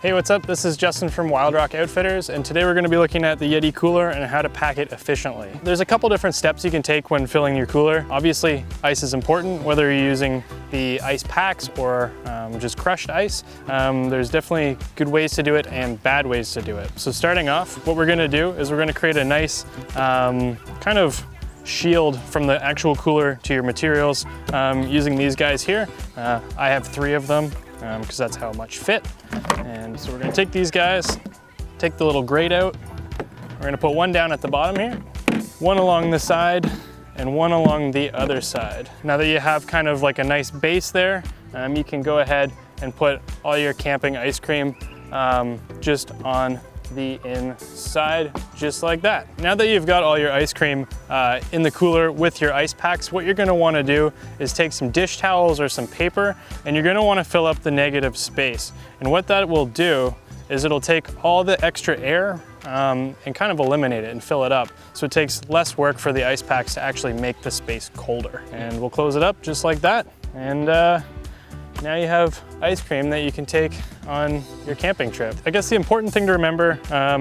Hey, what's up? This is Justin from Wild Rock Outfitters, and today we're going to be looking at the Yeti cooler and how to pack it efficiently. There's a couple different steps you can take when filling your cooler. Obviously, ice is important, whether you're using the ice packs or just crushed ice. There's definitely good ways to do it and bad ways to do it. So starting off, what we're going to do is we're going to create a nice kind of shield from the actual cooler to your materials using these guys here. I have 3 of them because that's how much fit. And so we're gonna take these guys, take the little grate out. We're gonna put one down at the bottom here, one along the side, and one along the other side. Now that you have kind of like a nice base there, you can go ahead and put all your camping ice cream just on the inside, just like that. Now that you've got all your ice cream in the cooler with your ice packs, what you're gonna wanna do is take some dish towels or some paper, and you're gonna wanna fill up the negative space. And what that will do is it'll take all the extra air and kind of eliminate it and fill it up. So it takes less work for the ice packs to actually make the space colder. And we'll close it up just like that. And now you have ice cream that you can take on your camping trip. I guess the important thing to remember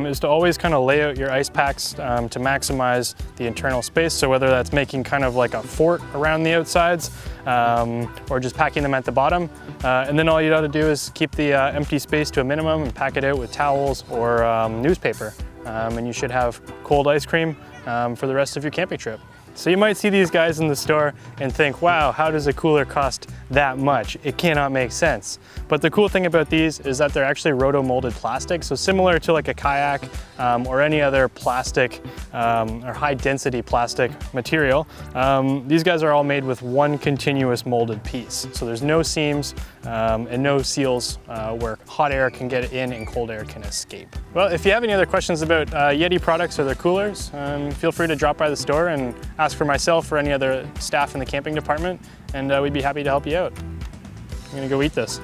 is to always kind of lay out your ice packs to maximize the internal space. So whether that's making kind of like a fort around the outsides or just packing them at the bottom. And then all you gotta do is keep the empty space to a minimum and pack it out with towels or newspaper. And you should have cold ice cream for the rest of your camping trip. So you might see these guys in the store and think, wow, how does a cooler cost that much? It cannot make sense. But the cool thing about these is that they're actually roto-molded plastic. So similar to like a kayak or any other plastic or high density plastic material, these guys are all made with one continuous molded piece. So there's no seams and no seals where hot air can get in and cold air can escape. Well, if you have any other questions about Yeti products or their coolers, feel free to drop by the store and ask for myself or any other staff in the camping department, and we'd be happy to help you out. I'm gonna go eat this.